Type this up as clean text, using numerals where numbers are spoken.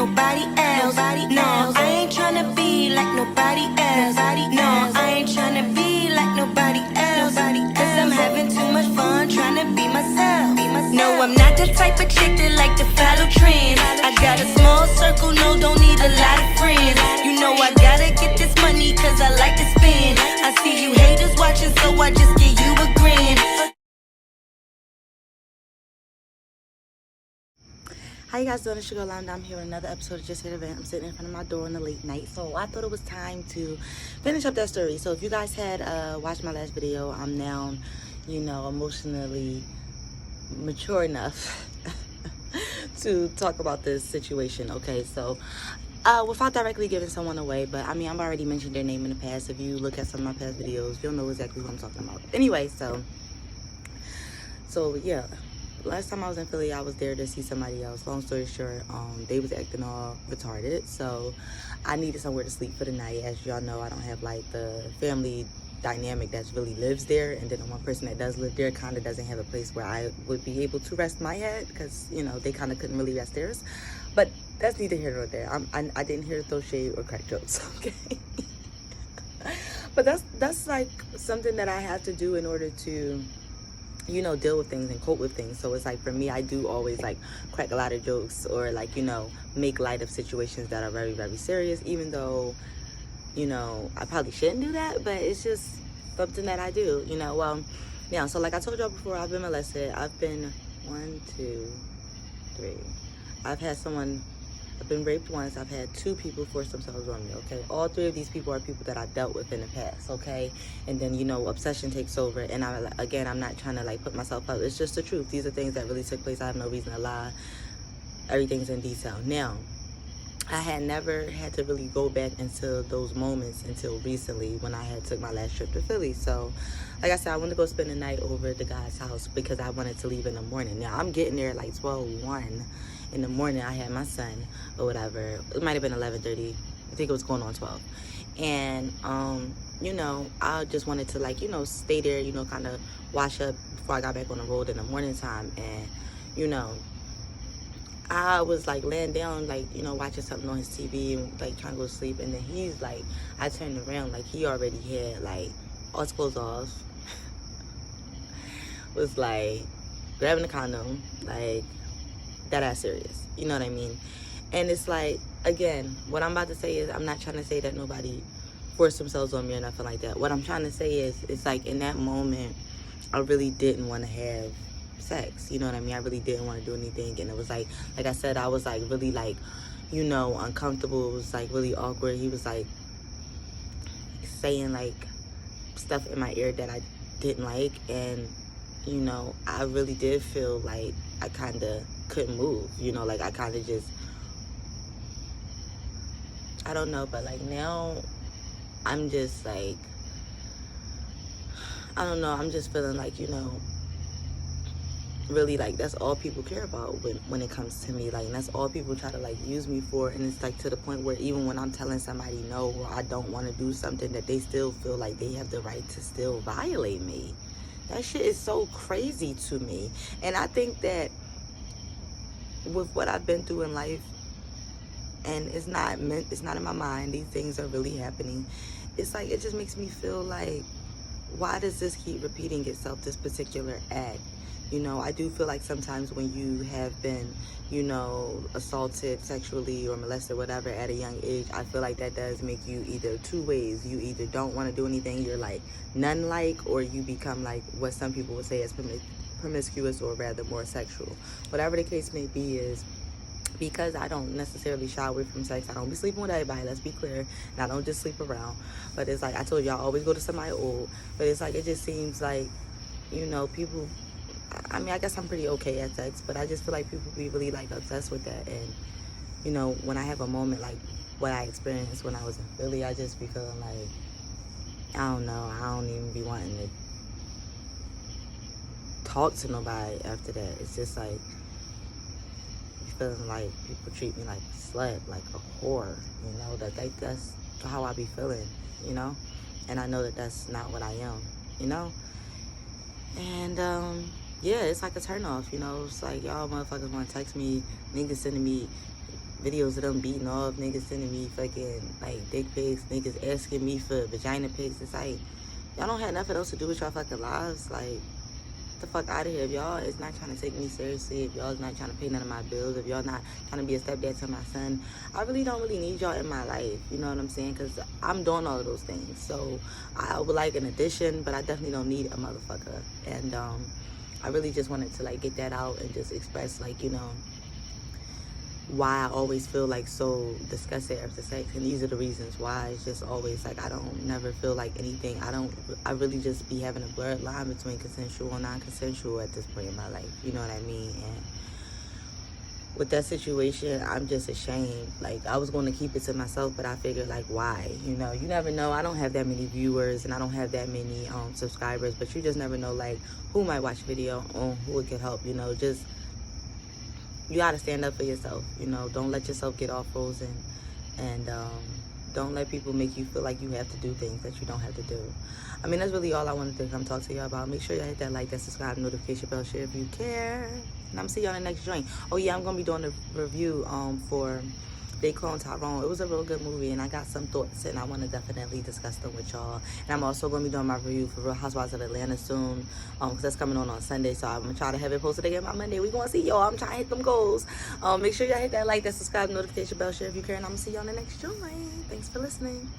nobody else. No, I ain't tryna be like nobody else. No, I ain't tryna be like nobody else. Cause I'm having too much fun tryna be myself. No, I'm not the type of chick that like to follow trends. I got a small circle, no, don't need a lot of friends. You know I gotta get this money cause I like to spend. I see you haters watching, so I just give you a grin. How you guys doing? It's your girl Londa. I'm here with another episode of Justheretovent. I'm sitting in front of my door in the late night, so I thought it was time to finish up that story. So if you guys had watched my last video, I'm now, emotionally mature enough to talk about this situation. Okay, so without directly giving someone away, but I mean, I've already mentioned their name in the past. If you look at some of my past videos, you'll know exactly what I'm talking about. Anyway, so yeah. Last time I was in Philly, I was there to see somebody else. Long story short, they was acting all retarded, so I needed somewhere to sleep for the night. As y'all know, I don't have like the family dynamic that really lives there, and then the one person that does live there kind of doesn't have a place where I would be able to rest my head, because they kind of couldn't really rest theirs. But that's neither here nor there. I didn't hear throw shade or crack jokes, okay? But that's like something that I have to do in order to deal with things and cope with things. So it's like, for me, I do always like crack a lot of jokes or like, make light of situations that are very, very serious, even though, I probably shouldn't do that, but it's just something that I do, Well, yeah, so like I told y'all before, I've been molested. I've been I've been raped once. I've had 2 people force themselves on me, okay? All 3 of these people are people that I dealt with in the past, okay? And then, obsession takes over. And I'm not trying to, like, put myself up. It's just the truth. These are things that really took place. I have no reason to lie. Everything's in detail. Now, I had never had to really go back into those moments until recently when I had took my last trip to Philly. So, like I said, I wanted to go spend the night over at the guy's house because I wanted to leave in the morning. Now, I'm getting there at like 12:01 in the morning. I had my son or whatever. It might have been 11:30. I think it was going on 12. And, I just wanted to, like, stay there, kind of wash up before I got back on the road in the morning time. And, I was like laying down, like, watching something on his TV and like trying to go to sleep. And then he's like, I turned around, like he already had like all his clothes off, was like grabbing the condom, like that ass serious. You know what I mean? And it's like, again, what I'm about to say is, I'm not trying to say that nobody forced themselves on me or nothing like that. What I'm trying to say is, it's like in that moment, I really didn't want to have sex, you know what I mean? I really didn't want to do anything, and it was like I said, I was like really like, uncomfortable. It was like really awkward. He was like saying like stuff in my ear that I didn't like, and I really did feel like I kind of couldn't move, like I kind of just, I don't know, but like now I'm just like, I don't know, I'm just feeling like, really like that's all people care about when it comes to me, like, and that's all people try to like use me for. And it's like to the point where even when I'm telling somebody no, or I don't want to do something, that they still feel like they have the right to still violate me. That shit is so crazy to me. And I think that with what I've been through in life, and it's not in my mind, these things are really happening. It's like, it just makes me feel like, why does this keep repeating itself, this particular act? I do feel like sometimes when you have been, assaulted sexually or molested, whatever, at a young age, I feel like that does make you either 2 ways. You either don't want to do anything, you're like nun-like, or you become like what some people would say as promiscuous, or rather more sexual. Whatever the case may be, is because I don't necessarily shy away from sex. I don't be sleeping with everybody, let's be clear, and I don't just sleep around. But it's like, I told you, I always go to somebody old. But it's like, it just seems like, people, I mean, I guess I'm pretty okay at sex, but I just feel like people be really like obsessed with that. And when I have a moment like what I experienced when I was in Philly, I just be feeling like, I don't know, I don't even be wanting to talk to nobody after that. It's just like, feeling like people treat me like a slut, like a whore, that's how I be feeling, and I know that that's not what I am, and yeah, it's like a turn off, it's like, y'all motherfuckers want to text me, niggas sending me videos of them beating off, niggas sending me fucking, like, dick pics, niggas asking me for vagina pics. It's like, y'all don't have nothing else to do with y'all fucking lives. Like, the fuck out of here. If y'all is not trying to take me seriously, if y'all is not trying to pay none of my bills, if y'all not trying to be a stepdad to my son, I really don't really need y'all in my life. You know what I'm saying? Because I'm doing all of those things. So I would like an addition, but I definitely don't need a motherfucker. And I really just wanted to, like, get that out and just express, like, you know, why I always feel like so disgusted after sex. And these are the reasons why. It's just always like I don't never feel like anything. I really just be having a blurred line between consensual and non-consensual at this point in my life. You know what I mean? And with that situation, I'm just ashamed. Like, I was going to keep it to myself, but I figured, like, why? You know, you never know. I don't have that many viewers and I don't have that many subscribers, but you just never know, like, who might watch video or who it could help. You know, just, you gotta stand up for yourself. You know, don't let yourself get all frozen, and don't let people make you feel like you have to do things that you don't have to do. I mean, that's really all I wanted to come talk to you about. Make sure y'all hit that like, that subscribe, notification bell, share if you care, and I'm see y'all in the next joint. Oh yeah, I'm gonna be doing a review for They Clone Tyrone. It was a real good movie, and I got some thoughts, and I want to definitely discuss them with y'all. And I'm also going to be doing my review for Real Housewives of Atlanta soon, because that's coming on Sunday, so I'm going to try to have it posted again by Monday. We going to see y'all. I'm trying to hit them goals. Make sure y'all hit that like, that subscribe, notification bell, share if you care, and I'm going to see y'all in the next joint. Thanks for listening.